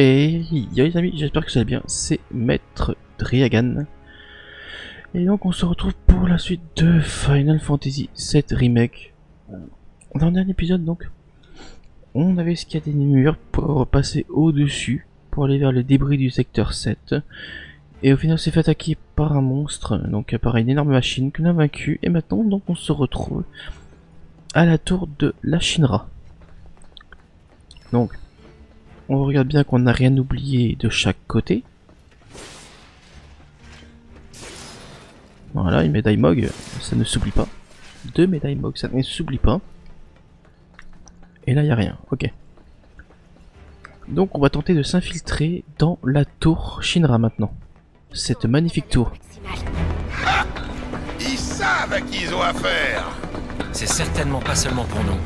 Et yo les amis, j'espère que vous allez bien, c'est Maître Driagan. Et donc on se retrouve pour la suite de Final Fantasy VII Remake. Dans le dernier épisode donc, on avait escaladé des murs pour passer au-dessus, pour aller vers les débris du secteur 7. Et au final on s'est fait attaquer par un monstre, donc par une énorme machine que l'on a vaincu. Et maintenant donc on se retrouve à la tour de la Shinra. Donc, on regarde bien qu'on n'a rien oublié de chaque côté. Voilà, une médaille Mog, ça ne s'oublie pas. 2 médailles Mog, ça ne s'oublie pas. Et là, il n'y a rien, ok. Donc, on va tenter de s'infiltrer dans la tour Shinra maintenant. Cette magnifique tour. Ah, ils savent à qui ils ont affaire. C'est certainement pas seulement pour nous.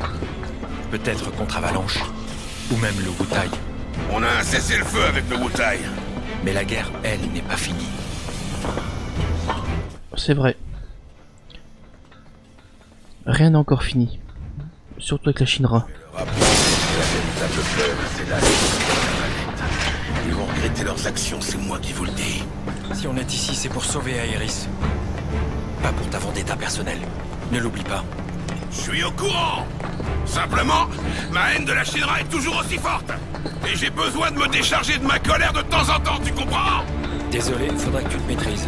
Peut-être contre Avalanche, ou même le Wutai. On a un cessez-le-feu avec le Wutai. Mais la guerre, elle, n'est pas finie. C'est vrai. Rien n'est encore fini. Surtout avec la Shinra. Le rapport que la véritable peur, c'est là. Ils vont regretter leurs actions, c'est moi qui vous le dis. Si on est ici, c'est pour sauver Aeris. Pas pour ta vendetta personnelle. Ne l'oublie pas. Je suis au courant. Simplement, ma haine de la Shinra est toujours aussi forte. Et j'ai besoin de me décharger de ma colère de temps en temps, tu comprends? Désolé, faudrait que tu te maîtrises.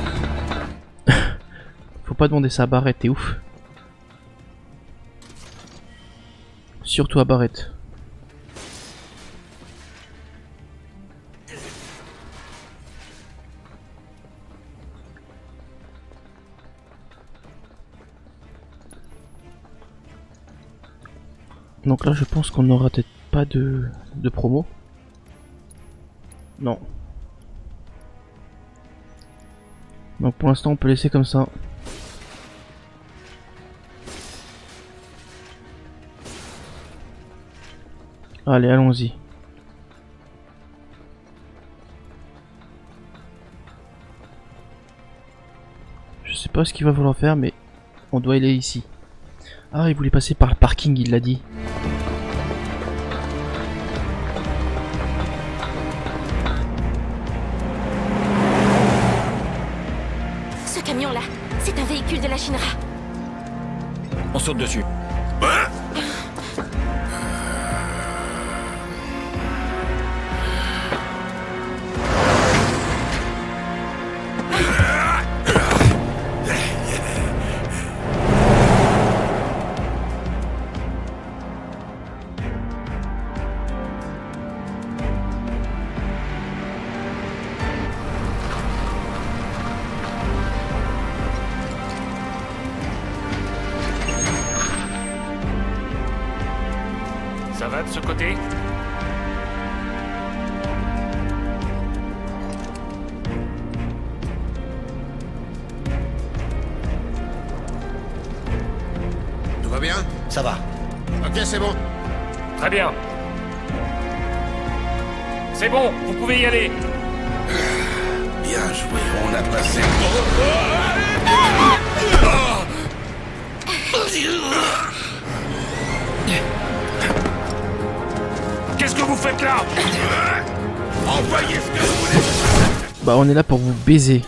Faut pas demander ça à Barrett, t'es ouf. Surtout à Barrett. Donc là je pense qu'on n'aura peut-être pas de promo. Non. Donc pour l'instant on peut laisser comme ça. Allez, allons-y. Je sais pas ce qu'il va falloir faire mais on doit aller ici. Ah, il voulait passer par le parking, il l'a dit. Ce camion-là, c'est un véhicule de la Shinra. On saute dessus. Hein? Ça va de ce côté? Tout va bien? Ça va. Ok, c'est bon. Très bien. C'est bon, vous pouvez y aller. Bien joué, on a passé... Qu'est-ce que vous faites là? Envoyez ce que vous voulez. Bah on est là pour vous baiser.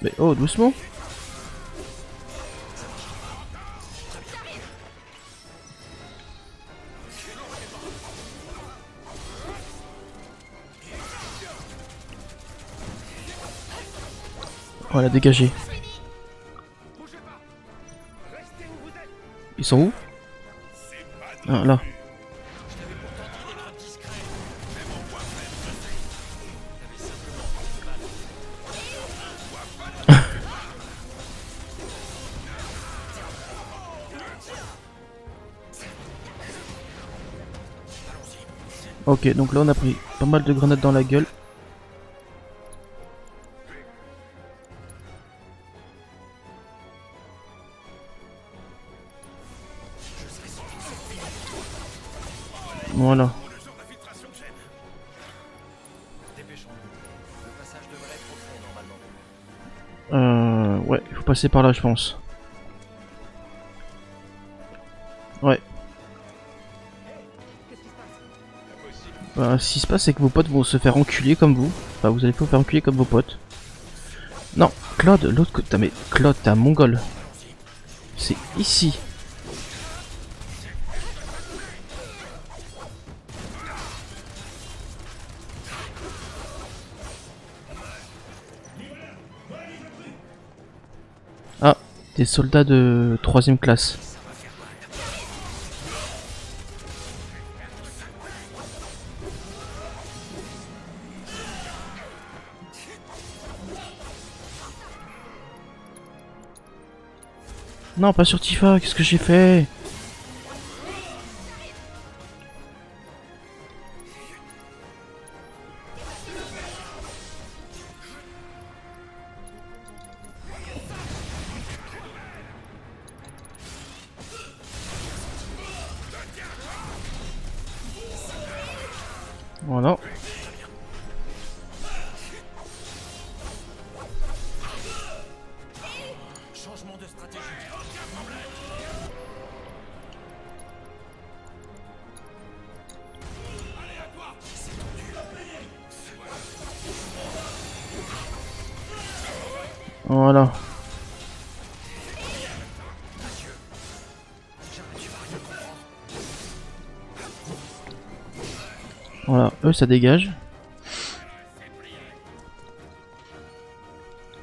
Mais oh, doucement. Voilà, dégagez. Ils sont où? Ah, là. Ok, donc là on a pris pas mal de grenades dans la gueule. Voilà. Ouais. passer par là, je pense. Ouais. Bah, ce qui se passe, c'est que vos potes vont se faire enculer comme vous. Enfin, vous allez pas vous faire enculer comme vos potes. Non, Claude, l'autre côté. Mais Claude, t'es un mongol. C'est ici. Ah, des soldats de 3ème classe. Non, pas sur Tifa, qu'est-ce que j'ai fait? Voilà. Changement de stratégie. Voilà. Voilà, eux ça dégage.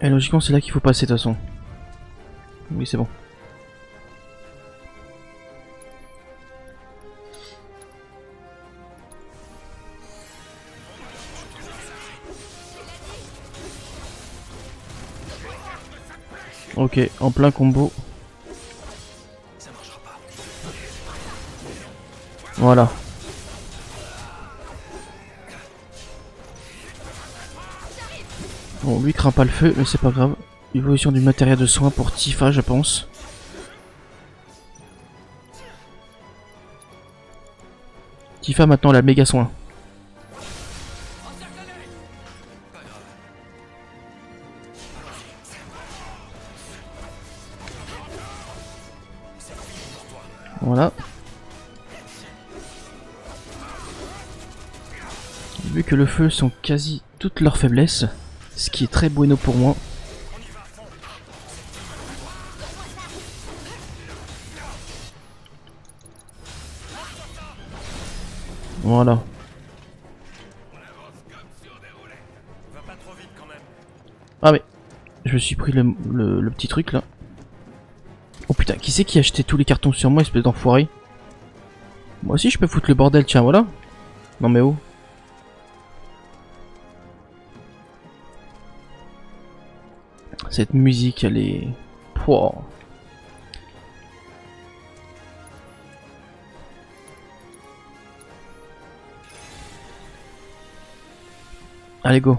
Et logiquement c'est là qu'il faut passer de toute façon. Oui c'est bon. Ok, en plein combo. Voilà. Bon, lui craint pas le feu, mais c'est pas grave. Évolution du matériel de soin pour Tifa, je pense. Tifa maintenant la méga soin. Voilà. Vu que le feu sont quasi toutes leurs faiblesses, ce qui est très bueno pour moi. Voilà. Ah mais je me suis pris le petit truc là. Oh putain, qui c'est qui a acheté tous les cartons sur moi, espèce d'enfoiré? Moi aussi je peux foutre le bordel, tiens, voilà. Non mais oh. Cette musique, elle est... Pouah. Allez, go.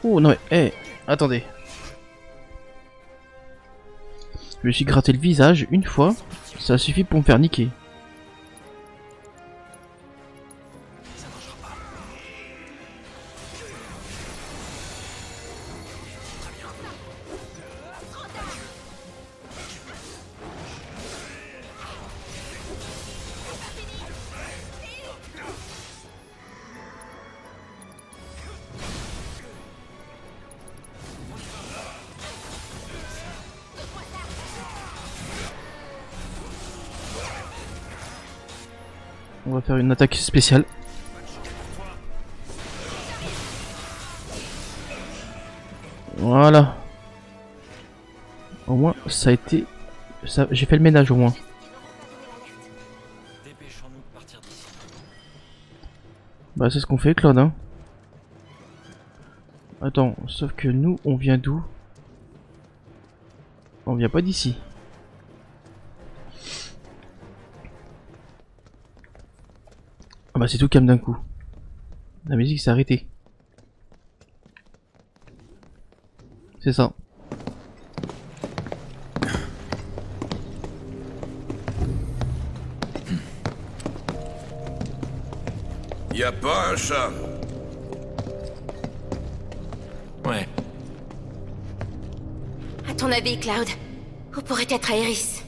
Oh non mais, attendez. Je me suis gratté le visage une fois, ça suffit pour me faire niquer. On va faire une attaque spéciale. Voilà. Au moins, ça a été... J'ai fait le ménage au moins. Dépêchons-nous de partir d'ici. Bah c'est ce qu'on fait, Claude, hein. Attends, sauf que nous, on vient d'où? On vient pas d'ici. Ah bah c'est tout calme d'un coup. La musique s'est arrêtée. C'est ça. Y a pas un chat. Ouais. À ton avis, Cloud, où pourrait être Aerys?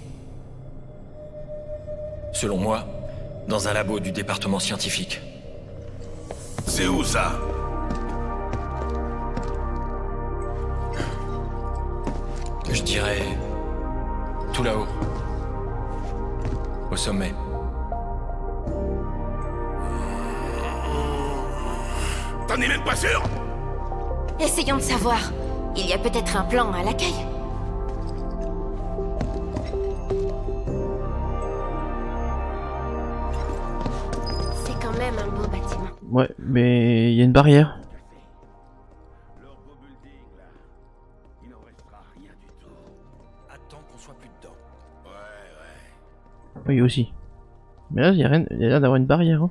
Selon moi, dans un labo du département scientifique. C'est où ça? Je dirais... tout là-haut. Au sommet. T'en es même pas sûr? Essayons de savoir. Il y a peut-être un plan à l'accueil. C'est quand même un beau bâtiment. Ouais, mais il y a une barrière. Attends qu'on soit plus dedans. Oui, aussi. Mais là, il y a rien, il y a l'air d'avoir une barrière. Hein.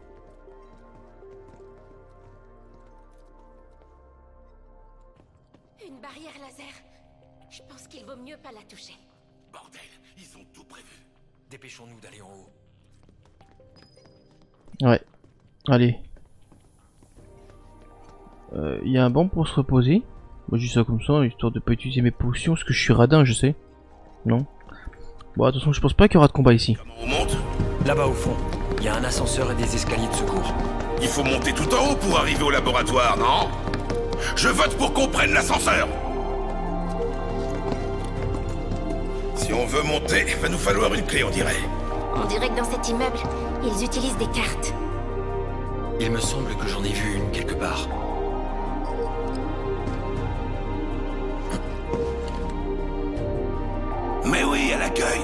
Une barrière laser. Je pense qu'il vaut mieux pas la toucher. Bordel, ils ont tout prévu. Dépêchons-nous d'aller en haut. Ouais. Allez. Il y a un banc pour se reposer. Moi, je dis ça comme ça, histoire de pas utiliser mes potions, parce que je suis radin, je sais. Non. Bon, attention, je pense pas qu'il y aura de combat ici. Comment on monte? Là-bas au fond, il y a un ascenseur et des escaliers de secours. Il faut monter tout en haut pour arriver au laboratoire, non? Je vote pour qu'on prenne l'ascenseur. Si on veut monter, va nous falloir une clé, on dirait. On dirait que dans cet immeuble, ils utilisent des cartes. Il me semble que j'en ai vu une quelque part. Mais oui, à l'accueil.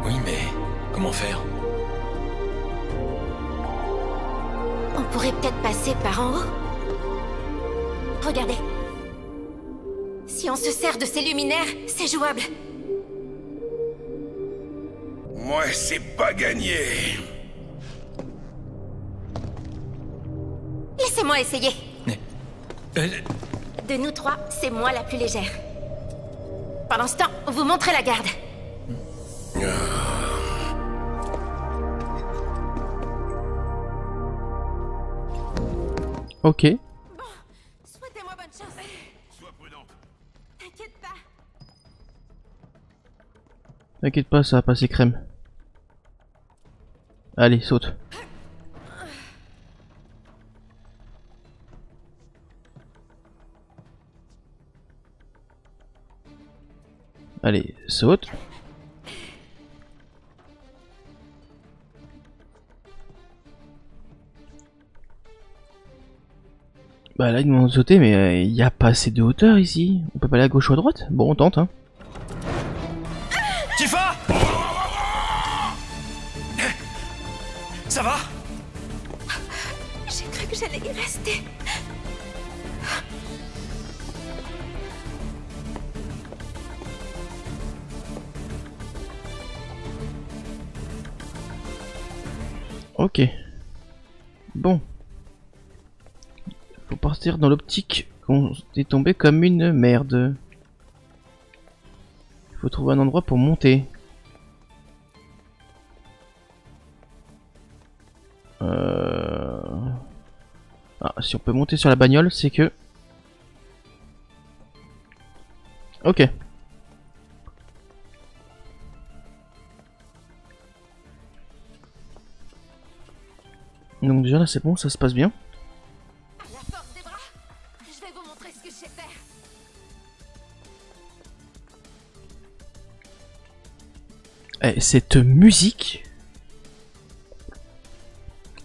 Oui, mais comment faire? On pourrait peut-être passer par en haut. Regardez. Si on se sert de ces luminaires, c'est jouable. Moi, c'est pas gagné. Laissez-moi essayer. Euh, De nous trois, c'est moi la plus légère. Pendant ce temps, vous montrez la garde. Ok. Souhaitez-moi bonne chance. Sois prudente. T'inquiète pas. T'inquiète pas, ça va passer crème. Allez, saute. Allez, saute. Bah là, ils m'ont sauté, mais il n'y a pas assez de hauteur ici. On peut pas aller à gauche ou à droite? Bon, on tente, hein. Tifa! Ça va? J'ai cru que j'allais y rester. Ok. Bon. Faut partir dans l'optique qu'on est tombé comme une merde. Il faut trouver un endroit pour monter. Ah, si on peut monter sur la bagnole, c'est que... Ok. Donc déjà là c'est bon, ça se passe bien. À la force des bras, je vais vous montrer ce que je sais faire. Eh, cette musique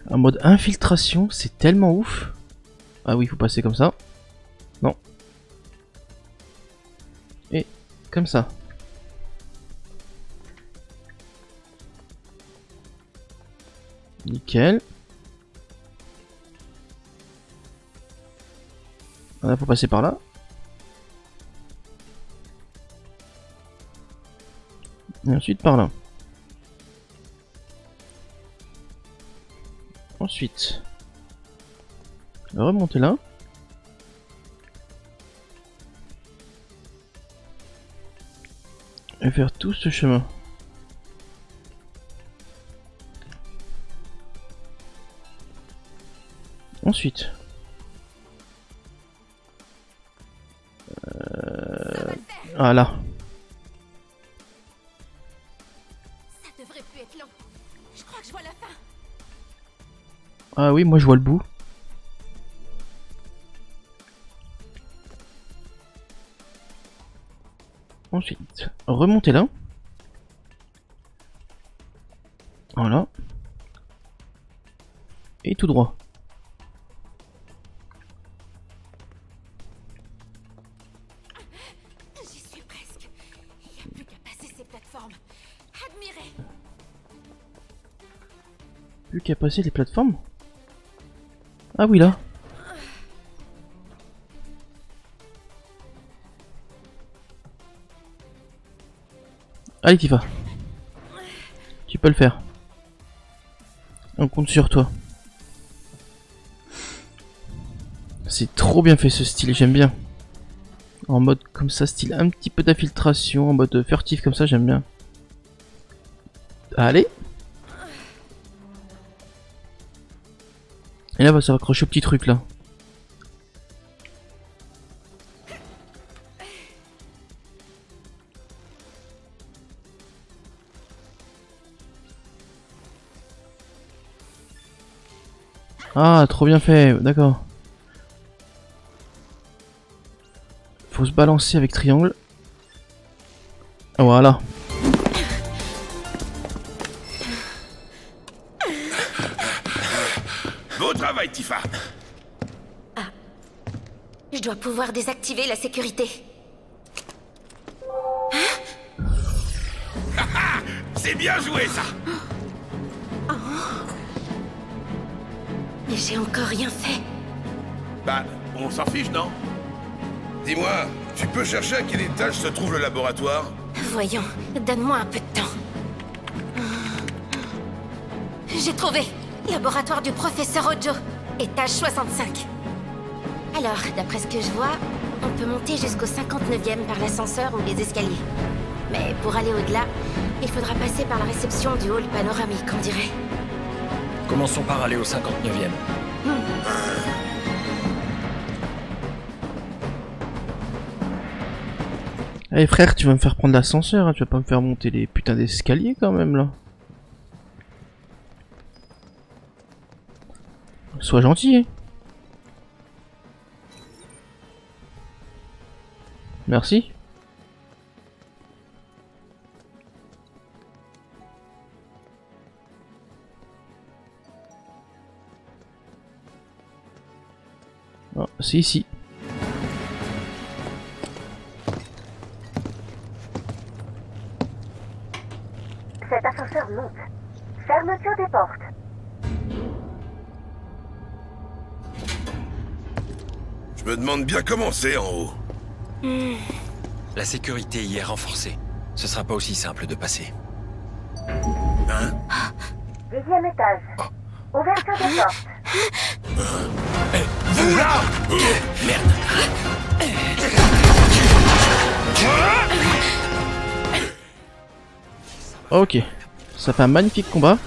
en mode infiltration, c'est tellement ouf. Ah oui, il faut passer comme ça. Non. comme ça. Nickel. Là, faut passer par là. Et ensuite par là. Ensuite, remonter là. Et faire tout ce chemin. Ensuite, voilà. Ça devrait plus être long. Je crois que je vois la fin. Ah oui, moi je vois le bout. Ensuite, remonter là. Voilà. Et tout droit. J'y suis presque. Il n'y a plus qu'à passer ces plateformes. Admirez. Plus qu'à passer les plateformes. Ah oui là. Allez Tifa. Tu peux le faire. On compte sur toi. C'est trop bien fait ce style, j'aime bien. En mode comme ça, style un petit peu d'infiltration, en mode furtif comme ça, j'aime bien. Allez. Et là, bah, ça va accrocher au petit truc là. Ah, trop bien fait, d'accord. Faut se balancer avec triangle. Voilà. Beau travail, Tifa. Je dois pouvoir désactiver la sécurité. C'est bien joué, ça. Mais j'ai encore rien fait. Bah, on s'en fiche, non? Dis-moi, tu peux chercher à quel étage se trouve le laboratoire? Voyons, donne-moi un peu de temps. J'ai trouvé. Laboratoire du professeur Ojo. Étage 65. Alors, d'après ce que je vois, on peut monter jusqu'au 59e par l'ascenseur ou les escaliers. Mais pour aller au-delà, il faudra passer par la réception du hall panoramique, on dirait. Commençons par aller au 59e. Allez frère, tu vas me faire prendre l'ascenseur, hein, tu vas pas me faire monter les putains d'escaliers quand même là. Sois gentil. Hein. Merci. Oh, c'est ici. Cet ascenseur monte. Fermeture des portes. Je me demande bien comment c'est en haut. La sécurité y est renforcée. Ce sera pas aussi simple de passer. Hein? 10e étage. Ouverture des portes. Vous là! Merde! Ok, ça fait un magnifique combat.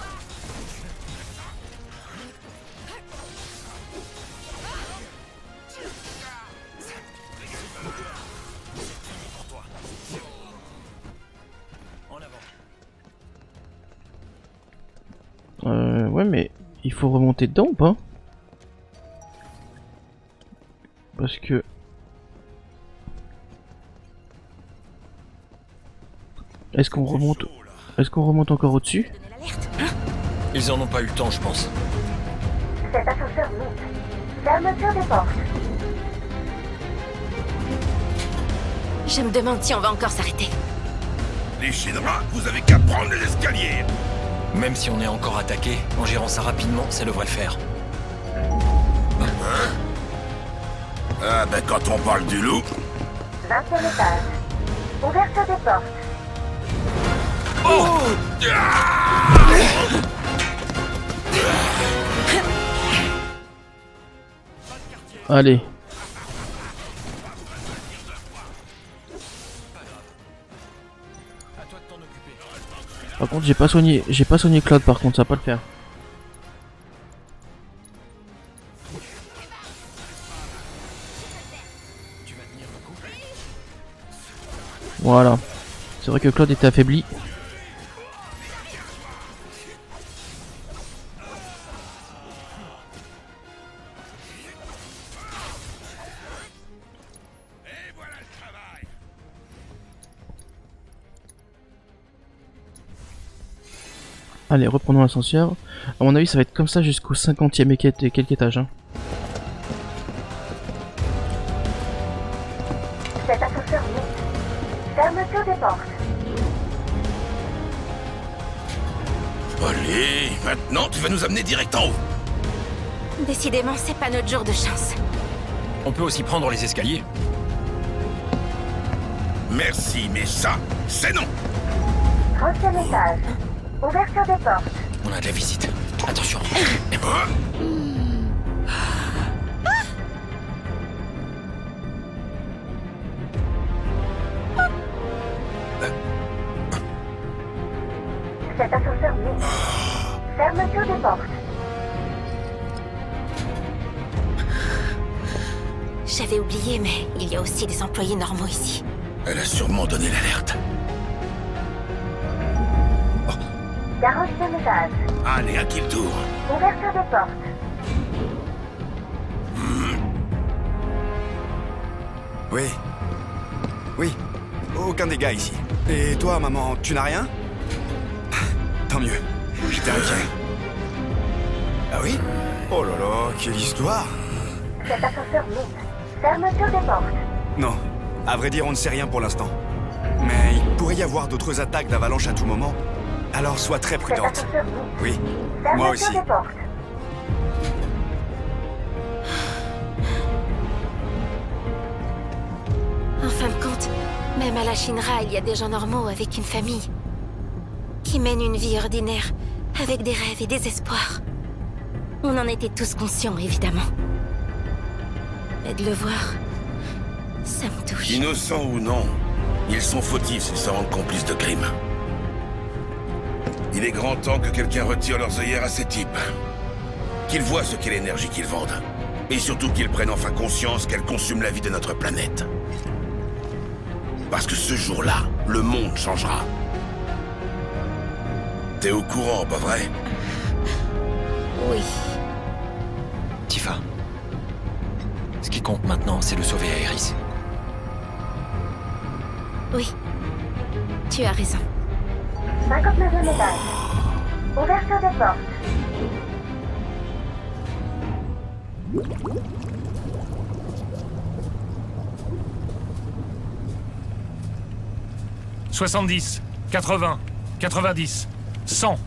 Ouais mais il faut remonter dedans ou pas? Parce que... Est-ce qu'on remonte... Est-ce qu'on remonte encore au-dessus? Ils en ont pas eu le temps, je pense. Cet ascenseur monte. Fermeture des portes. Je me demande si on va encore s'arrêter. Les Shinra, vous avez qu'à prendre les escaliers. Même si on est encore attaqué, en gérant ça rapidement, ça devrait le faire. Ah ben quand on parle du loup... 20e étage. Ouverture des portes. Oh Allez. Par contre, j'ai pas soigné Claude. Par contre, ça va pas le faire. Voilà. C'est vrai que Claude était affaibli. Allez, reprenons l'ascenseur. À mon avis, ça va être comme ça jusqu'au 50e et quelques étages. Hein. Cet ascenseur monte. Fermeture des portes. Allez, maintenant tu vas nous amener direct en haut. Décidément, c'est pas notre jour de chance. On peut aussi prendre les escaliers. Merci, mais ça, c'est non. 30e étage. Ouverture des portes. On a de la visite. Attention. Cet ascenseur monte. Fermeture des portes. J'avais oublié, mais il y a aussi des employés normaux ici. Elle a sûrement donné l'alerte. 40e étage. Allez, à qui le tour? Ouverture des portes. Oui. Oui. Aucun dégât ici. Et toi, maman, tu n'as rien? Tant mieux. J'étais inquiet. Ah oui? Oh là là, quelle histoire! Cet ascenseur monte. Fermeture des portes. Non. À vrai dire, on ne sait rien pour l'instant. Mais il pourrait y avoir d'autres attaques d'avalanche à tout moment. Alors sois très Cet prudente. ascenseur monte. Oui. Fermeture Moi aussi. des portes. En fin de compte, même à la Shinra, il y a des gens normaux avec une famille. Qui mènent une vie ordinaire, avec des rêves et des espoirs. On en était tous conscients, évidemment. Mais de le voir, ça me touche. Innocents ou non, ils sont fautifs s'ils se rendent complices de crimes. Il est grand temps que quelqu'un retire leurs œillères à ces types. Qu'ils voient ce qu'est l'énergie qu'ils vendent. Et surtout qu'ils prennent enfin conscience qu'elle consume la vie de notre planète. Parce que ce jour-là, le monde changera. T'es au courant, pas vrai? Oui. Tifa. Ce qui compte maintenant, c'est de sauver Aerys. Oui. Tu as raison. 59e étage. Ouverture des portes. « 70, 80, 90, 100,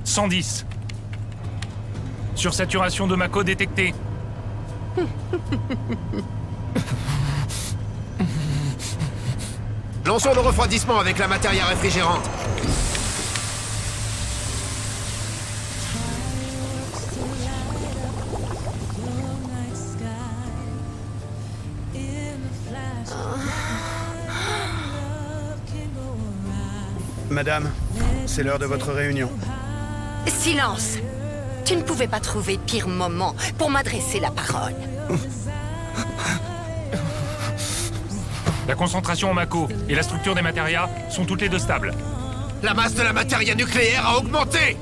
110. Sursaturation de Mako détectée. Lançons le refroidissement avec la matière réfrigérante. Madame, c'est l'heure de votre réunion. Silence! Tu ne pouvais pas trouver pire moment pour m'adresser la parole. La concentration en Mako et la structure des matérias sont toutes les deux stables. La masse de la matière nucléaire a augmenté.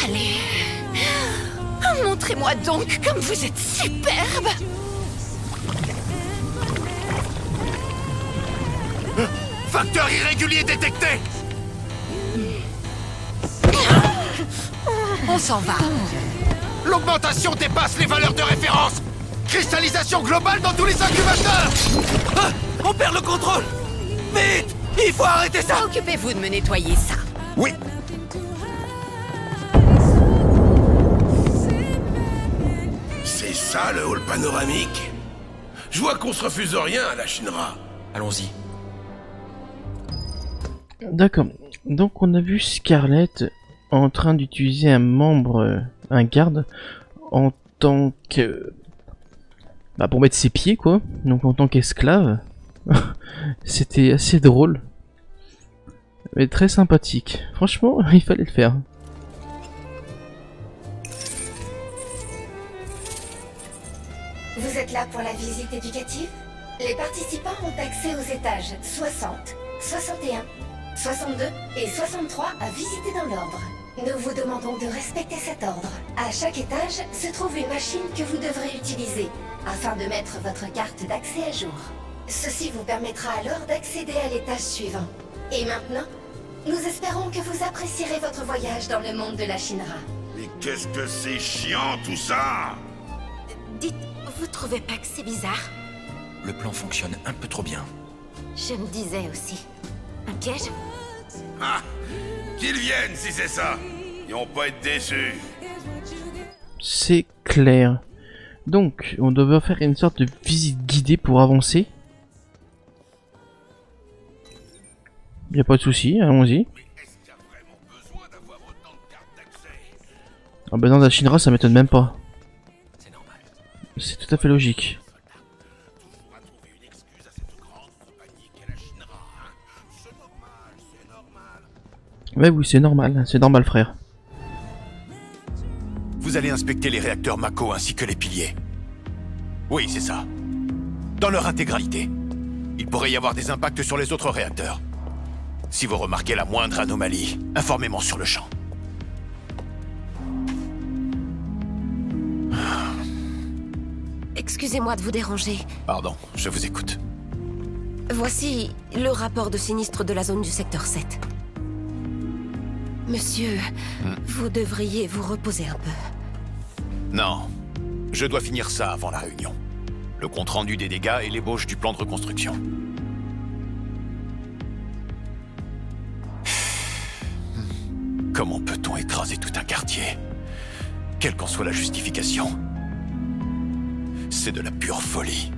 Allez. Montrez-moi donc comme vous êtes superbe. Facteur irrégulier détecté! On s'en va. L'augmentation dépasse les valeurs de référence! Cristallisation globale dans tous les incubateurs! Ah, on perd le contrôle! Vite! Il faut arrêter ça! Occupez-vous de me nettoyer ça. Oui! C'est ça le hall panoramique? Je vois qu'on se refuse rien à la Shinra. Allons-y. D'accord. Donc on a vu Scarlett en train d'utiliser un membre, un garde, en tant que... Bah, pour mettre ses pieds quoi. Donc en tant qu'esclave. C'était assez drôle. Mais très sympathique. Franchement, il fallait le faire. Vous êtes là pour la visite éducative? Les participants ont accès aux étages 60, 61, 62 et 63 à visiter dans l'ordre. Nous vous demandons de respecter cet ordre. À chaque étage se trouve une machine que vous devrez utiliser afin de mettre votre carte d'accès à jour. Ceci vous permettra alors d'accéder à l'étage suivant. Et maintenant, nous espérons que vous apprécierez votre voyage dans le monde de la Shinra. Mais qu'est-ce que c'est chiant tout ça? Dites, vous trouvez pas que c'est bizarre? Le plan fonctionne un peu trop bien. Je me disais aussi. Un piège? Ah! Qu'ils viennent si c'est ça! Ils vont pas être déçus! C'est clair. Donc, on devait faire une sorte de visite guidée pour avancer. Y a pas de souci, allons-y. Ah bah dans la Shinra, ça m'étonne même pas. C'est tout à fait logique. Ouais, oui, c'est normal frère. Vous allez inspecter les réacteurs Mako ainsi que les piliers. Oui, c'est ça. Dans leur intégralité. Il pourrait y avoir des impacts sur les autres réacteurs. Si vous remarquez la moindre anomalie, informez-moi sur le champ. Excusez-moi de vous déranger. Pardon, je vous écoute. Voici le rapport de sinistre de la zone du secteur 7. Monsieur, vous devriez vous reposer un peu. Non. Je dois finir ça avant la réunion. Le compte-rendu des dégâts et l'ébauche du plan de reconstruction. Comment peut-on écraser tout un quartier? Quelle qu'en soit la justification. C'est de la pure folie.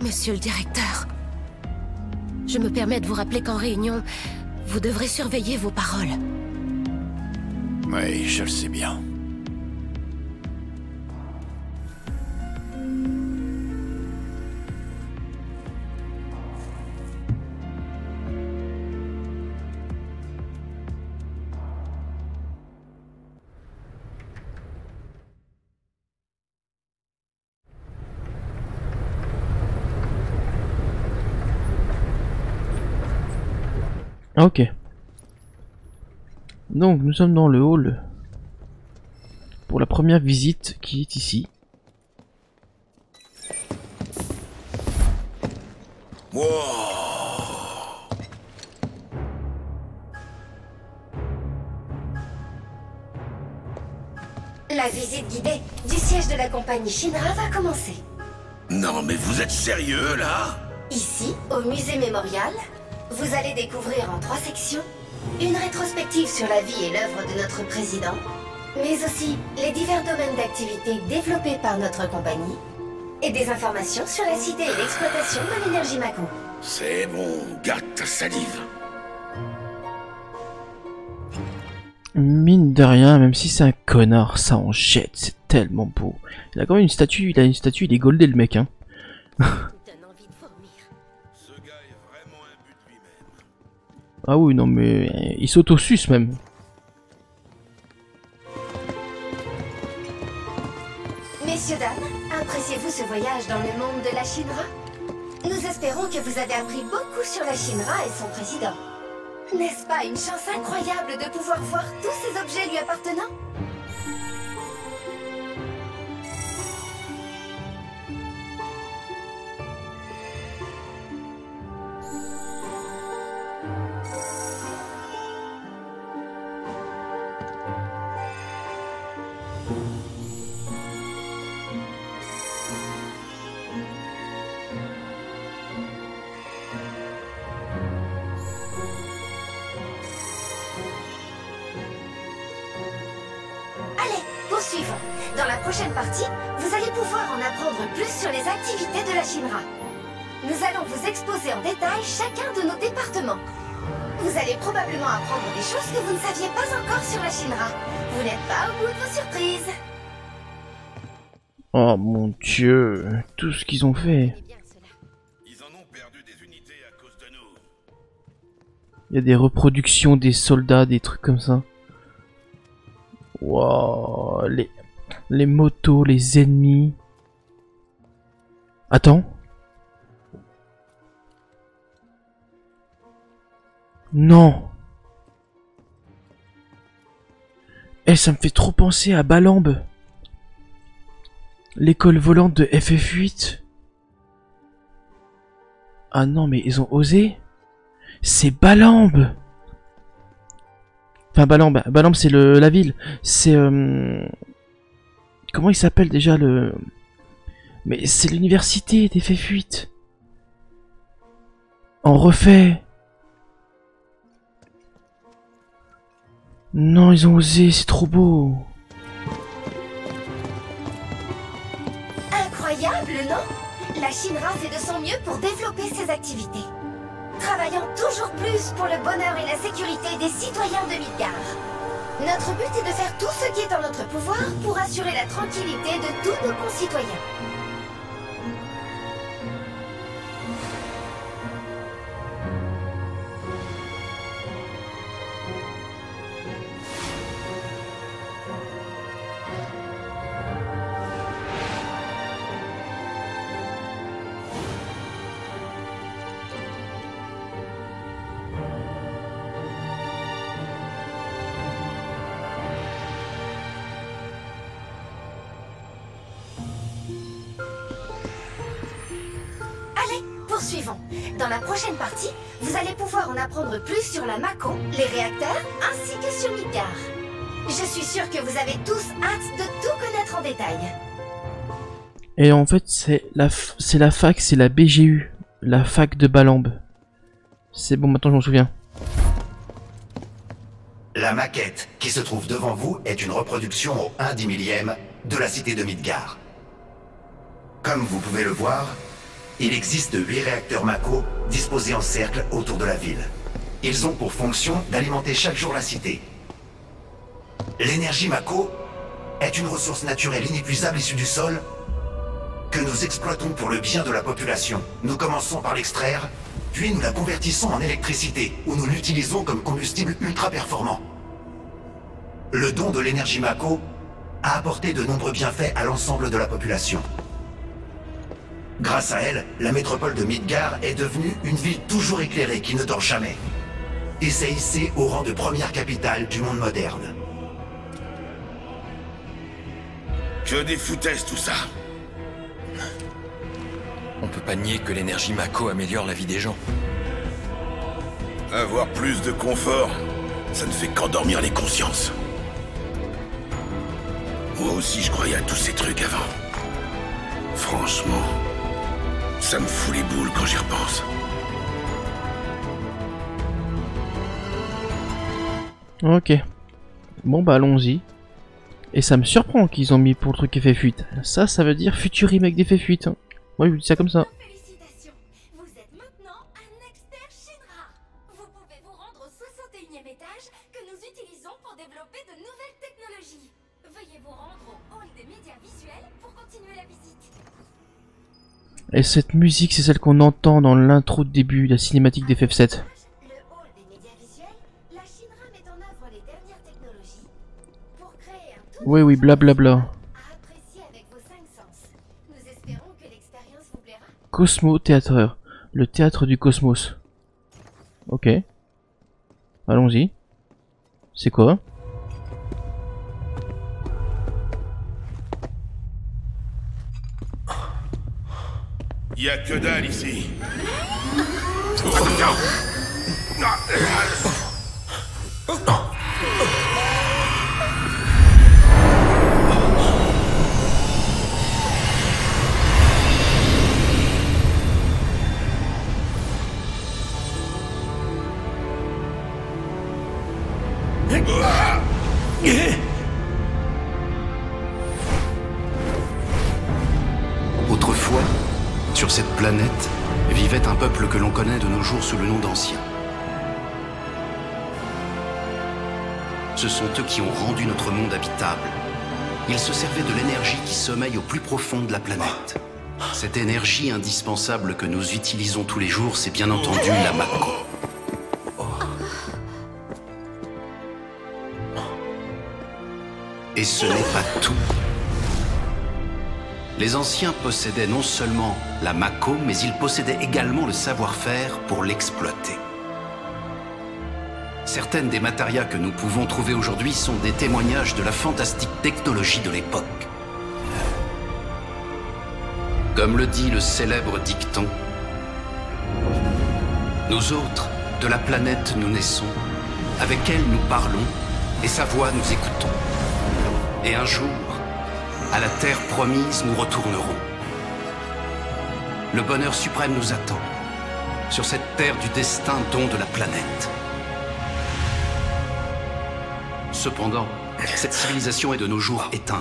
Monsieur le directeur, je me permets de vous rappeler qu'en réunion, vous devrez surveiller vos paroles. Oui, je le sais bien. Ok. Donc nous sommes dans le hall pour la première visite qui est ici. Wow. La visite guidée du siège de la compagnie Shinra va commencer. Non mais vous êtes sérieux là? Ici, au musée mémorial, vous allez découvrir en 3 sections une rétrospective sur la vie et l'œuvre de notre président, mais aussi les divers domaines d'activité développés par notre compagnie, et des informations sur la cité et l'exploitation de l'énergie Mako. C'est bon, garde ta salive. Mine de rien, même si c'est un connard, ça en jette, c'est tellement beau. Il a quand même une statue, il est goldé le mec hein. Ah oui, non mais il s'auto-suce même. Messieurs, dames, appréciez-vous ce voyage dans le monde de la Shinra? Nous espérons que vous avez appris beaucoup sur la Shinra et son président. N'est-ce pas une chance incroyable de pouvoir voir tous ces objets lui appartenant? Dans la prochaine partie, vous allez pouvoir en apprendre plus sur les activités de la Shinra. Nous allons vous exposer en détail chacun de nos départements. Vous allez probablement apprendre des choses que vous ne saviez pas encore sur la Shinra. Vous n'êtes pas au bout de vos surprises. Oh mon dieu, tout ce qu'ils ont fait. Ils en ont perdu des unités à cause de nous. Il y a des reproductions des soldats, des trucs comme ça. Wow, les motos, les ennemis. Attends. Non. Eh, ça me fait trop penser à Balamb. L'école volante de FF8. Ah non, mais ils ont osé. C'est Balamb. Enfin, Balamb c'est la ville. C'est... Comment il s'appelle déjà le... Mais c'est l'université d'FF8. En refait. Non, ils ont osé, c'est trop beau. Incroyable, non? La Shinra fait de son mieux pour développer ses activités. Travaillant toujours plus pour le bonheur et la sécurité des citoyens de Midgar. Notre but est de faire tout ce qui est en notre pouvoir pour assurer la tranquillité de tous nos concitoyens. Poursuivons. Dans la prochaine partie, vous allez pouvoir en apprendre plus sur la Mako, les réacteurs, ainsi que sur Midgar. Je suis sûre que vous avez tous hâte de tout connaître en détail. Et en fait, c'est la fac, c'est la BGU, la fac de Balamb. C'est bon, maintenant je m'en souviens. La maquette qui se trouve devant vous est une reproduction au 1/10 millième de la cité de Midgar. Comme vous pouvez le voir, il existe 8 réacteurs Mako disposés en cercle autour de la ville. Ils ont pour fonction d'alimenter chaque jour la cité. L'énergie Mako est une ressource naturelle inépuisable issue du sol que nous exploitons pour le bien de la population. Nous commençons par l'extraire, puis nous la convertissons en électricité, où nous l'utilisons comme combustible ultra performant. Le don de l'énergie Mako a apporté de nombreux bienfaits à l'ensemble de la population. Grâce à elle, la métropole de Midgar est devenue une ville toujours éclairée qui ne dort jamais. Et s'est hissée au rang de première capitale du monde moderne. Que des foutaises tout ça. On peut pas nier que l'énergie Mako améliore la vie des gens. Avoir plus de confort, ça ne fait qu'endormir les consciences. Moi aussi je croyais à tous ces trucs avant. Franchement, ça me fout les boules quand j'y repense. Ok. Bon bah allons-y. Et ça me surprend qu'ils ont mis pour le truc FF8. Ça veut dire futur remake d'FF8. Hein. Moi je vous dis ça comme ça. Félicitations, vous êtes maintenant un expert Shinra. Vous pouvez vous rendre au 61e étage que nous utilisons pour développer de nouvelles technologies. Veuillez vous rendre au hall des médias visuels pour continuer la visite. Et cette musique, c'est celle qu'on entend dans l'intro de début, la cinématique d'FF7. Le hall des médias visuels, la Shinra met en œuvre les dernières technologies pour créer un tout Oui, blablabla. à apprécier avec vos 5 sens. Nous espérons que l'expérience vous plaira. Cosmo Théâtre. Le théâtre du cosmos. Ok. Allons-y. C'est quoi? Y a que dalle ici. Sur cette planète vivait un peuple que l'on connaît de nos jours sous le nom d'Anciens. Ce sont eux qui ont rendu notre monde habitable. Ils se servaient de l'énergie qui sommeille au plus profond de la planète. Cette énergie indispensable que nous utilisons tous les jours, c'est bien entendu la Mako. Et ce n'est pas tout. Les Anciens possédaient non seulement la Mako, mais ils possédaient également le savoir-faire pour l'exploiter. Certaines des matérias que nous pouvons trouver aujourd'hui sont des témoignages de la fantastique technologie de l'époque. Comme le dit le célèbre dicton, « Nous autres, de la planète nous naissons, avec elle nous parlons, et sa voix nous écoutons. Et un jour, à la terre promise, nous retournerons. Le bonheur suprême nous attend, sur cette terre du destin don de la planète. » Cependant, cette civilisation est de nos jours éteinte.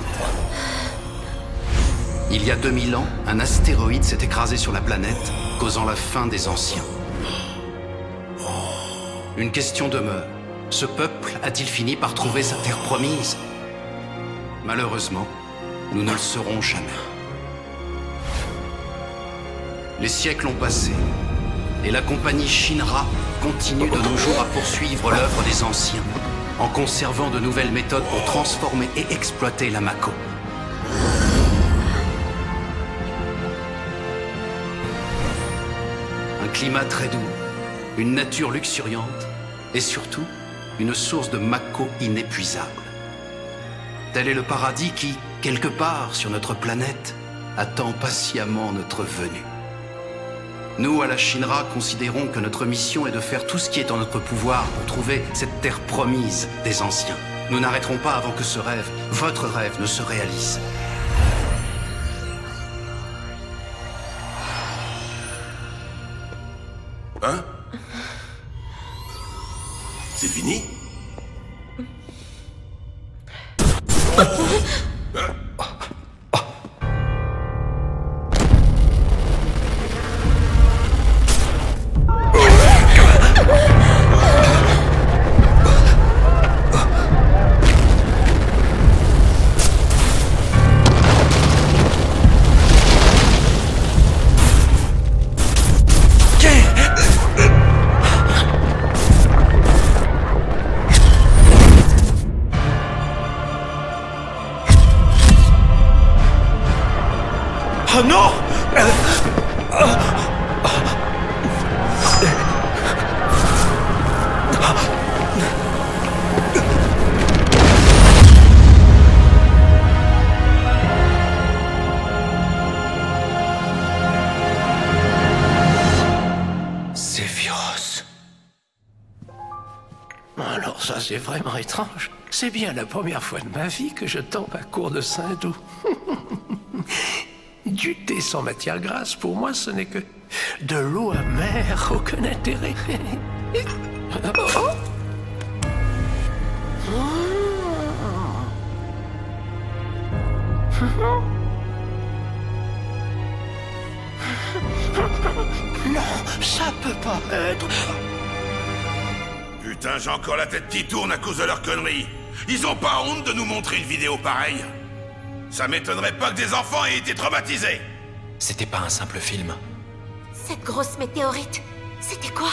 Il y a 2000 ans, un astéroïde s'est écrasé sur la planète, causant la fin des Anciens. Une question demeure. Ce peuple a-t-il fini par trouver sa terre promise? Malheureusement, nous ne le saurons jamais. Les siècles ont passé, et la compagnie Shinra continue de nos jours à poursuivre l'œuvre des Anciens, en conservant de nouvelles méthodes pour transformer et exploiter la Mako. Un climat très doux, une nature luxuriante, et surtout, une source de Mako inépuisable. Tel est le paradis qui, quelque part sur notre planète, attend patiemment notre venue. Nous, à la Shinra, considérons que notre mission est de faire tout ce qui est en notre pouvoir pour trouver cette terre promise des Anciens. Nous n'arrêterons pas avant que ce rêve, votre rêve, ne se réalise. Hein? C'est fini? Oh non! Sephiroth. Alors ça, c'est vraiment étrange. C'est bien la première fois de ma vie que je tombe à court de Saint-Doux. Du thé sans matière grasse, pour moi, ce n'est que de l'eau amère, aucun intérêt. Non, ça peut pas être. Putain, j'ai encore la tête qui tourne à cause de leurs conneries. Ils ont pas honte de nous montrer une vidéo pareille? Ça m'étonnerait pas que des enfants aient été traumatisés. C'était pas un simple film. Cette grosse météorite, c'était quoi?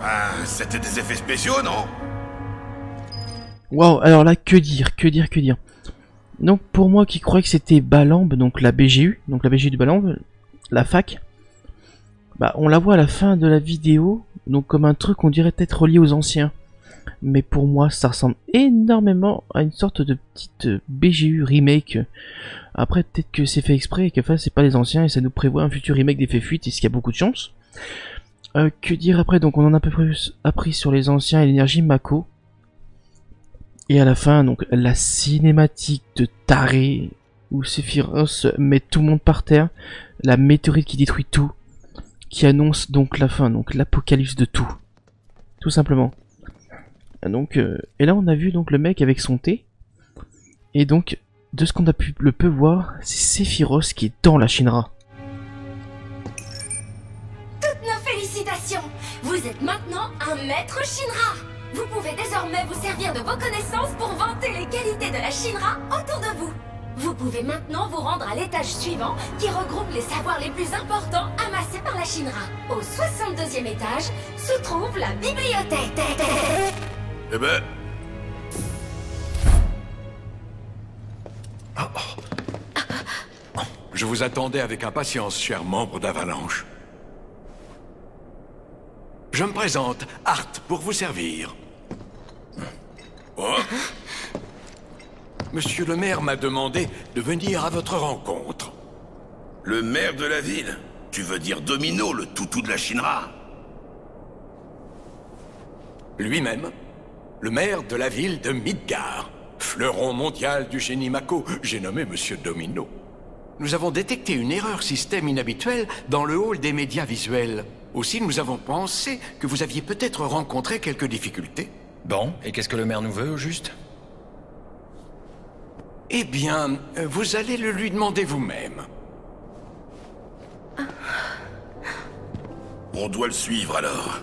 Ah, c'était des effets spéciaux, non? Waouh, alors là, que dire. Donc pour moi qui croyais que c'était Balamb, donc la BGU, de Balamb, la fac, bah on la voit à la fin de la vidéo, donc comme un truc on dirait être relié aux Anciens. Mais pour moi ça ressemble énormément à une sorte de petite BGU remake. Après peut-être que c'est fait exprès et que enfin c'est pas les Anciens et ça nous prévoit un futur remake d'Effet Fuite, est-ce qu'il y a beaucoup de chance. Que dire après, donc on en a un peu plus appris sur les Anciens et l'énergie Mako. Et à la fin donc la cinématique de taré où Sephiroth met tout le monde par terre, la météorite qui détruit tout, qui annonce donc la fin, donc l'apocalypse de tout simplement. Donc et là on a vu donc le mec avec son thé, et donc de ce qu'on a pu le peu voir, c'est Sephiroth qui est dans la Shinra. Vous êtes maintenant un maître Shinra. Vous pouvez désormais vous servir de vos connaissances pour vanter les qualités de la Shinra autour de vous. Vous pouvez maintenant vous rendre à l'étage suivant qui regroupe les savoirs les plus importants amassés par la Shinra. Au 62e étage se trouve la bibliothèque. Eh ben... Je vous attendais avec impatience, cher membre d'Avalanche. Je me présente, Art, pour vous servir. Oh. Monsieur le maire m'a demandé de venir à votre rencontre. Le maire de la ville? Tu veux dire Domino, le toutou de la Shinra? Lui-même, le maire de la ville de Midgar. Fleuron mondial du génie Mako, j'ai nommé Monsieur Domino. Nous avons détecté une erreur système inhabituelle dans le hall des médias visuels. Aussi, nous avons pensé que vous aviez peut-être rencontré quelques difficultés. Bon, et qu'est-ce que le maire nous veut, au juste? Eh bien, vous allez le lui demander vous-même. On doit le suivre, alors.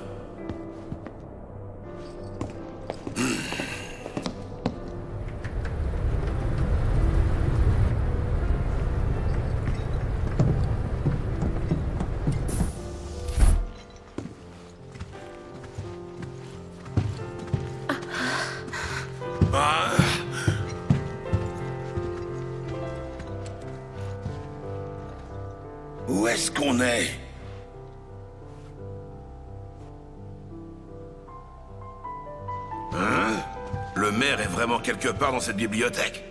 Où est-ce qu'on est? Hein? Le maire est vraiment quelque part dans cette bibliothèque?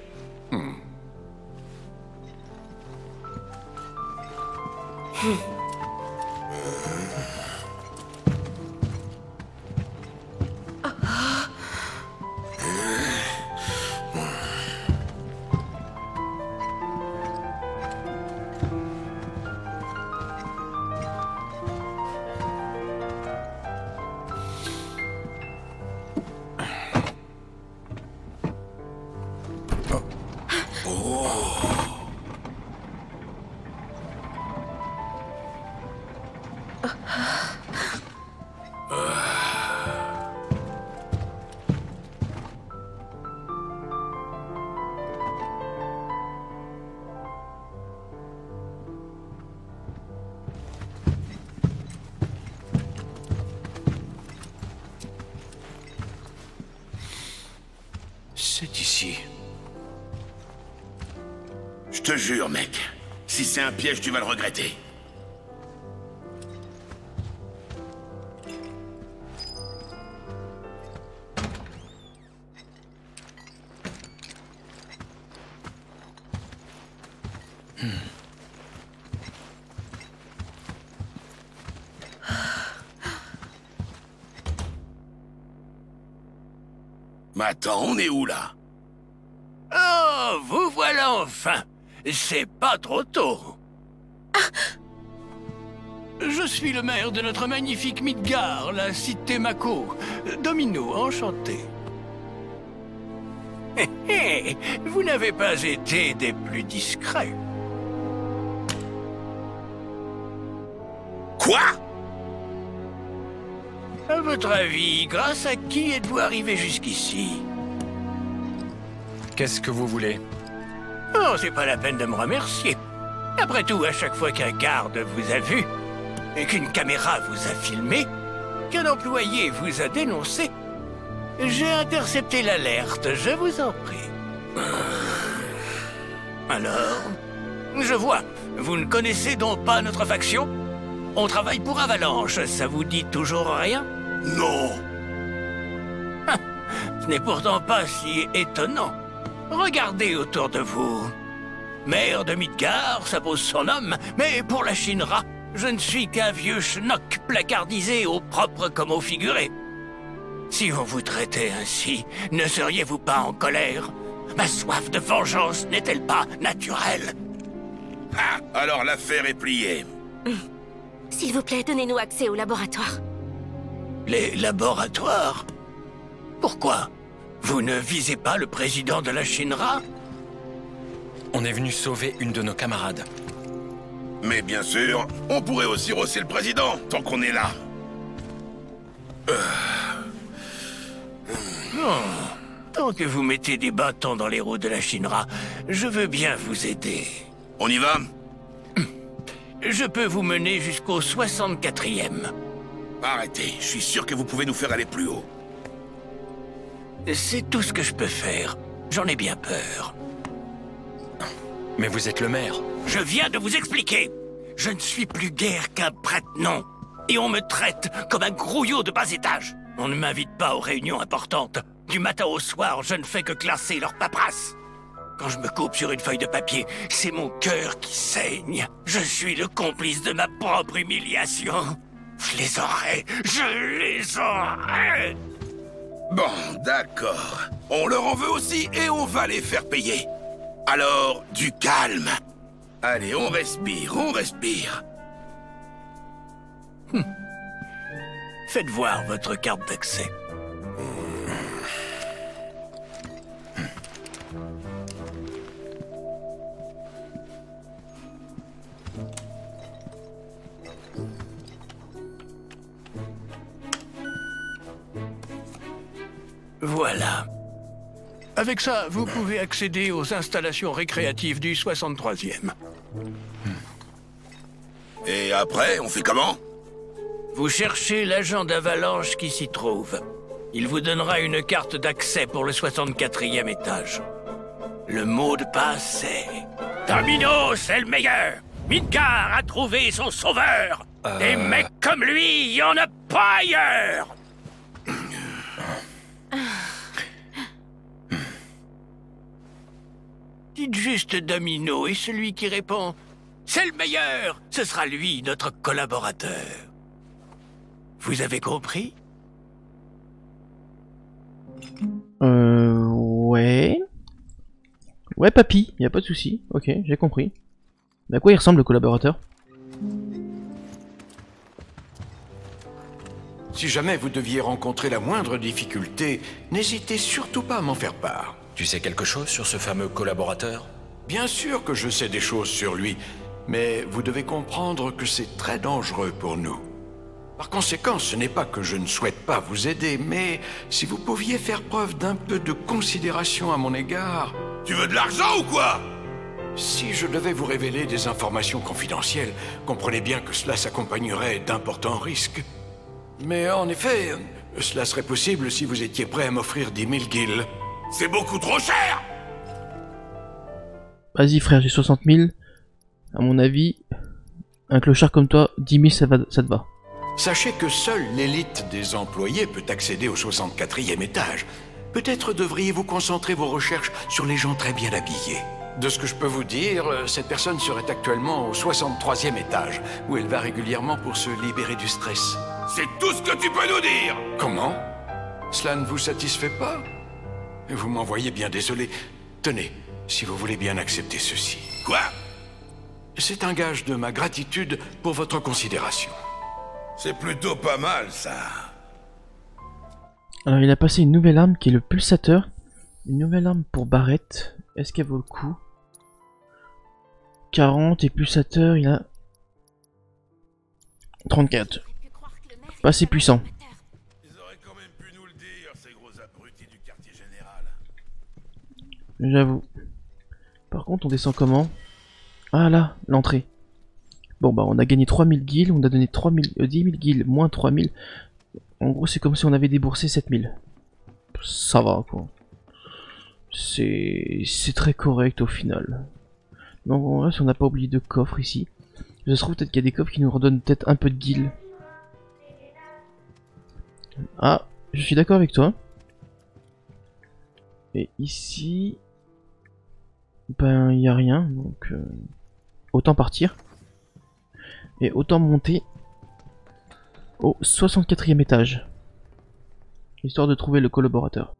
C'est ici. Je te jure, mec. Si c'est un piège, tu vas le regretter. Mais attends, on est où, là? Oh, vous voilà enfin. C'est pas trop tôt. Je suis le maire de notre magnifique Midgar, la cité Mako. Domino, enchanté. Hé hé, vous n'avez pas été des plus discrets. Quoi? À votre avis, grâce à qui êtes-vous arrivé jusqu'ici? Qu'est-ce que vous voulez? Oh, c'est pas la peine de me remercier. Après tout, à chaque fois qu'un garde vous a vu, et qu'une caméra vous a filmé, qu'un employé vous a dénoncé, j'ai intercepté l'alerte, je vous en prie. Alors, je vois, vous ne connaissez donc pas notre faction? On travaille pour Avalanche, ça vous dit toujours rien? Non. Ce n'est pourtant pas si étonnant. Regardez autour de vous. Maire de Midgar, ça pose son homme, mais pour la Shinra, je ne suis qu'un vieux schnock placardisé au propre comme au figuré. Si on vous traitait ainsi, ne seriez-vous pas en colère? Ma soif de vengeance n'est-elle pas naturelle? Ah, alors l'affaire est pliée. S'il vous plaît, donnez-nous accès au laboratoire. Les laboratoires? Pourquoi? Vous ne visez pas le président de la Shinra? On est venu sauver une de nos camarades. Mais bien sûr, on pourrait aussi rosser le président, tant qu'on est là. Non. Tant que vous mettez des bâtons dans les roues de la Shinra, je veux bien vous aider. On y va? Je peux vous mener jusqu'au 64e. Arrêtez, je suis sûr que vous pouvez nous faire aller plus haut. C'est tout ce que je peux faire. J'en ai bien peur. Mais vous êtes le maire. Je viens de vous expliquer. Je ne suis plus guère qu'un prête-nom. Et on me traite comme un grouillot de bas étage. On ne m'invite pas aux réunions importantes. Du matin au soir, je ne fais que classer leur paperasse. Quand je me coupe sur une feuille de papier, c'est mon cœur qui saigne. Je suis le complice de ma propre humiliation. Je les aurai. Bon, d'accord. On leur en veut aussi et on va les faire payer. Alors, du calme. Allez, on respire, on respire. Faites voir votre carte d'accès. Voilà. Avec ça, vous pouvez accéder aux installations récréatives du 63e. Et après, on fait comment? Vous cherchez l'agent d'Avalanche qui s'y trouve. Il vous donnera une carte d'accès pour le 64e étage. Le mot de passe est... Domino, c'est le meilleur! Midgar a trouvé son sauveur! Des mecs comme lui, il y en a pas ailleurs! Dites juste Domino et celui qui répond « C'est le meilleur !» Ce sera lui, notre collaborateur. Vous avez compris? Ouais. Ouais, papy, y a pas de souci. Ok, j'ai compris. Mais à quoi il ressemble le collaborateur? Si jamais vous deviez rencontrer la moindre difficulté, n'hésitez surtout pas à m'en faire part. Tu sais quelque chose sur ce fameux collaborateur? Bien sûr que je sais des choses sur lui, mais vous devez comprendre que c'est très dangereux pour nous. Par conséquent, ce n'est pas que je ne souhaite pas vous aider, mais si vous pouviez faire preuve d'un peu de considération à mon égard... Tu veux de l'argent ou quoi? Si je devais vous révéler des informations confidentielles, comprenez bien que cela s'accompagnerait d'importants risques. Mais en effet, cela serait possible si vous étiez prêt à m'offrir 10 000 guilds. C'est beaucoup trop cher! Vas-y frère, j'ai 60 000. À mon avis, un clochard comme toi, 10 000 ça te va. Sachez que seule l'élite des employés peut accéder au 64e étage. Peut-être devriez-vous concentrer vos recherches sur les gens très bien habillés. De ce que je peux vous dire, cette personne serait actuellement au 63e étage, où elle va régulièrement pour se libérer du stress. C'est tout ce que tu peux nous dire! Comment? Cela ne vous satisfait pas? Vous m'en voyez bien désolé. Tenez, si vous voulez bien accepter ceci. Quoi? C'est un gage de ma gratitude pour votre considération. C'est plutôt pas mal, ça. Alors il a passé une nouvelle arme qui est le pulsateur. Une nouvelle arme pour Barrett. Est-ce qu'elle vaut le coup? 40 et pulsateur, il a 34. Pas assez puissant. Ils auraient quand même pu nous le dire, ces gros abrutis du quartier général. J'avoue. Par contre, on descend comment? Ah là, l'entrée. Bon bah on a gagné 3000 guilds, on a donné 10 000 guilds, moins 3000. En gros c'est comme si on avait déboursé 7000. Ça va quoi. C'est très correct au final. Donc en vrai si on n'a pas oublié de coffre ici. Je trouve peut-être qu'il y a des coffres qui nous redonnent peut-être un peu de guilds. Ah, je suis d'accord avec toi. Et ici... Ben il n'y a rien, donc... autant partir. Et autant monter au 64e étage. Histoire de trouver le collaborateur.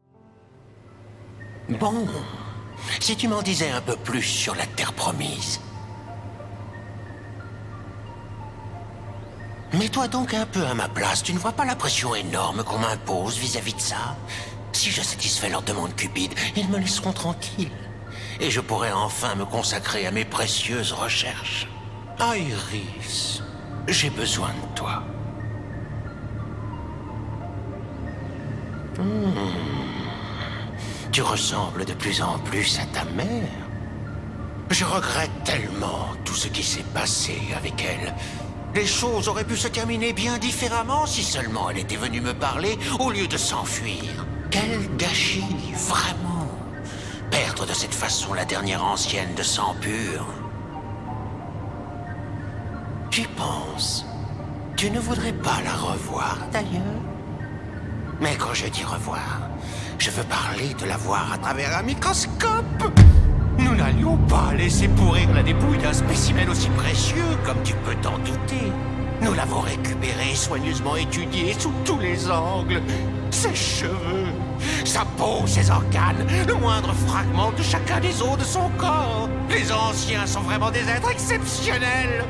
Bon, si tu m'en disais un peu plus sur la Terre Promise. Mets-toi donc un peu à ma place, tu ne vois pas la pression énorme qu'on m'impose vis-à-vis de ça? Si je satisfais leur demande cupide, ils me laisseront tranquille. Et je pourrai enfin me consacrer à mes précieuses recherches. Iris, j'ai besoin de toi. Tu ressembles de plus en plus à ta mère. Je regrette tellement tout ce qui s'est passé avec elle. Les choses auraient pu se terminer bien différemment si seulement elle était venue me parler au lieu de s'enfuir. Quel gâchis, vraiment. Perdre de cette façon la dernière ancienne de sang pur. J'y pense. Tu ne voudrais pas la revoir, d'ailleurs? Mais quand je dis revoir, je veux parler de la voir à travers un microscope. Nous n'allions pas laisser pourrir la dépouille d'un spécimen aussi précieux, comme tu peux t'en douter. Nous l'avons récupéré, soigneusement étudié sous tous les angles. Ses cheveux, sa peau, ses organes, le moindre fragment de chacun des os de son corps. Les anciens sont vraiment des êtres exceptionnels.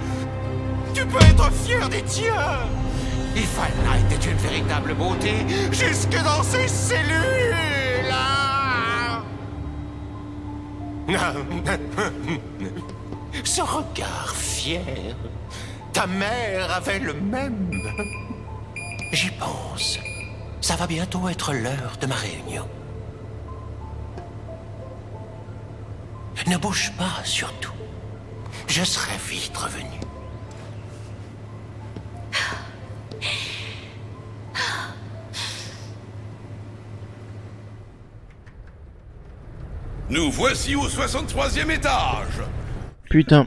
Tu peux être fier des tiens. Ifalna était une véritable beauté, jusque dans ses cellules. Ce regard fier, ta mère avait le même. J'y pense. Ça va bientôt être l'heure de ma réunion. Ne bouge pas, surtout. Je serai vite revenu. Nous voici au 63e étage. Putain,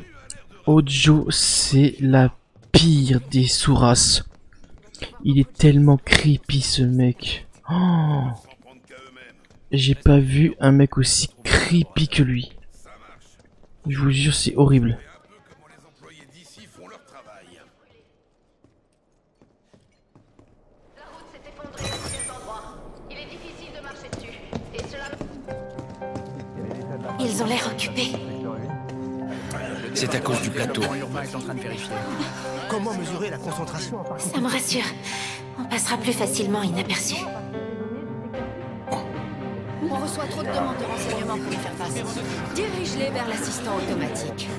Ojo, c'est la pire des sous-races. Il est tellement creepy ce mec. Oh, j'ai pas vu un mec aussi creepy que lui. Je vous jure, c'est horrible. Ils ont l'air occupés. C'est à cause du plateau. Comment mesurer la concentration? Ça me rassure. On passera plus facilement inaperçu. On reçoit trop de demandes de renseignements pour y faire face. Dirige-les vers l'assistant automatique.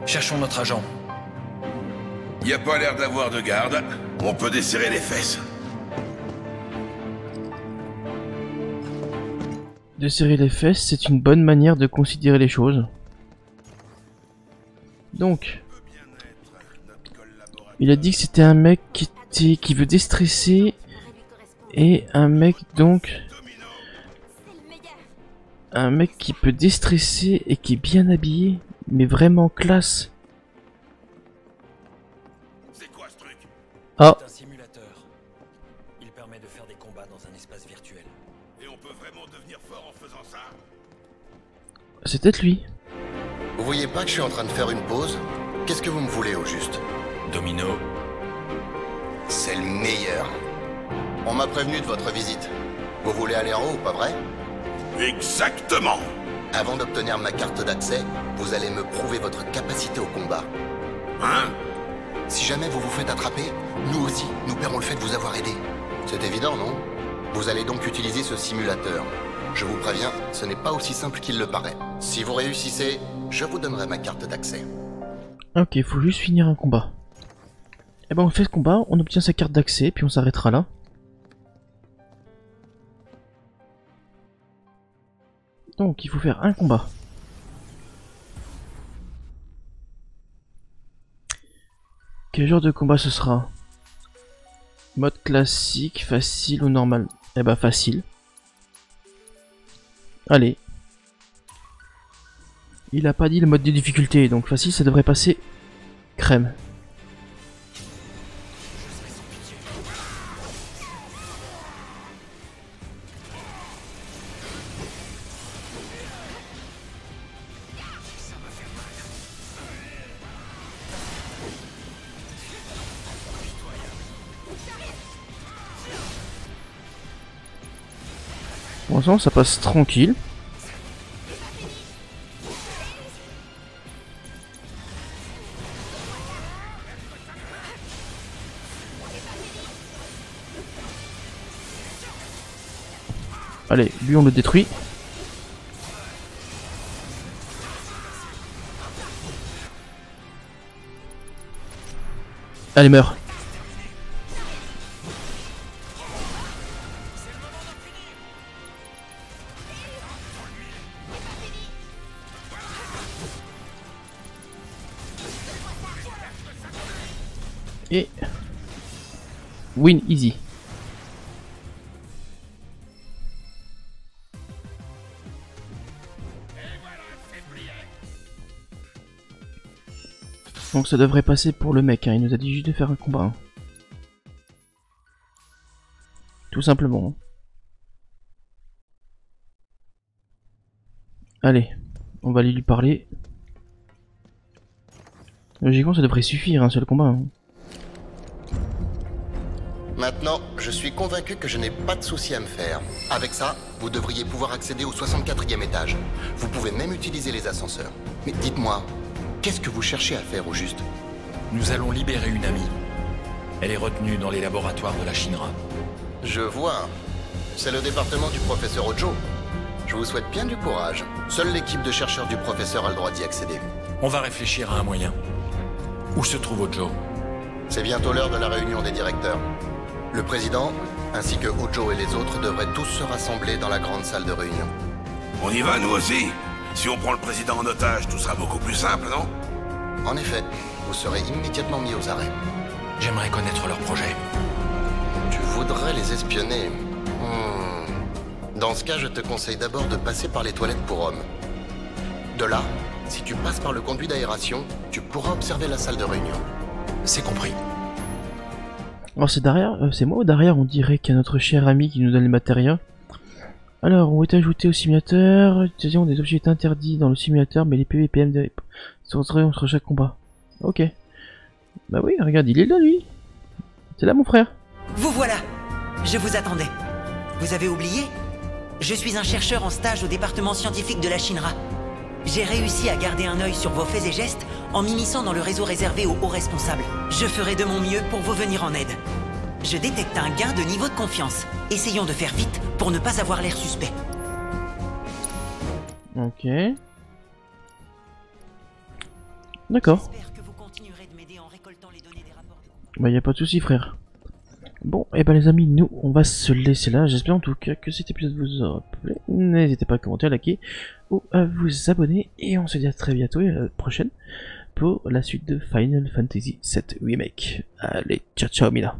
Cherchons notre agent. Y a pas l'air d'avoir de garde. On peut desserrer les fesses. De serrer les fesses, c'est une bonne manière de considérer les choses. Donc, il a dit que c'était un mec qui veut déstresser et un mec donc qui peut déstresser et qui est bien habillé, mais vraiment classe. Ah. C'est un simulateur. Il permet de faire des combats dans un espace virtuel. Et on peut vraiment devenir fort en faisant ça? C'est peut-être lui. Vous voyez pas que je suis en train de faire une pause? Qu'est-ce que vous me voulez au juste? Domino. C'est le meilleur. On m'a prévenu de votre visite. Vous voulez aller en haut, pas vrai? Exactement. Avant d'obtenir ma carte d'accès, vous allez me prouver votre capacité au combat. Hein? Si jamais vous vous faites attraper, nous aussi, nous paierons le fait de vous avoir aidé. C'est évident, non? Vous allez donc utiliser ce simulateur. Je vous préviens, ce n'est pas aussi simple qu'il le paraît. Si vous réussissez, je vous donnerai ma carte d'accès. Ok, faut juste finir un combat. Et ben on fait ce combat, on obtient sa carte d'accès, puis on s'arrêtera là. Donc il faut faire un combat. Quel genre de combat ce sera? Mode classique, facile ou normal? Eh ben facile. Allez. Il a pas dit le mode de difficulté, donc facile ça devrait passer crème. Pour l'instant ça passe tranquille. Allez, lui on le détruit. Allez, meurs. Et win easy. Donc ça devrait passer pour le mec, hein. Il nous a dit juste de faire un combat. Hein. Tout simplement. Allez, on va aller lui parler. Logiquement ça devrait suffire, un seul combat. Hein. Maintenant, je suis convaincu que je n'ai pas de souci à me faire. Avec ça, vous devriez pouvoir accéder au 64e étage. Vous pouvez même utiliser les ascenseurs. Mais dites-moi, qu'est-ce que vous cherchez à faire au juste? Nous allons libérer une amie. Elle est retenue dans les laboratoires de la Shinra. Je vois. C'est le département du professeur Ojo. Je vous souhaite bien du courage. Seule l'équipe de chercheurs du professeur a le droit d'y accéder. On va réfléchir à un moyen. Où se trouve Ojo? C'est bientôt l'heure de la réunion des directeurs. Le président, ainsi que Ojo et les autres, devraient tous se rassembler dans la grande salle de réunion. On y va, nous aussi? Si on prend le président en otage, tout sera beaucoup plus simple, non? En effet, vous serez immédiatement mis aux arrêts. J'aimerais connaître leur projet. Tu voudrais les espionner? Dans ce cas, je te conseille d'abord de passer par les toilettes pour hommes. De là, si tu passes par le conduit d'aération, tu pourras observer la salle de réunion. C'est compris. Alors c'est derrière, c'est moi ou derrière on dirait qu'il y a notre cher ami qui nous donne les matériaux. Alors, on est ajouté au simulateur. L'utilisation des objets est interdit dans le simulateur, mais les PVPM sont retirés entre chaque combat. Ok. Bah oui, regarde, il est là lui. C'est là mon frère. Vous voilà. Je vous attendais. Vous avez oublié? Je suis un chercheur en stage au département scientifique de la Shinra. J'ai réussi à garder un œil sur vos faits et gestes en m'immisçant dans le réseau réservé aux hauts responsables. Je ferai de mon mieux pour vous venir en aide. Je détecte un gain de niveau de confiance. Essayons de faire vite pour ne pas avoir l'air suspect. Ok. D'accord. Bah y a pas de souci frère. Bon, et ben les amis, nous on va se laisser là. J'espère en tout cas que cet épisode vous aura plu. N'hésitez pas à commenter, à liker ou à vous abonner. Et on se dit à très bientôt et à la prochaine pour la suite de Final Fantasy VII Remake. Allez, ciao ciao Mila.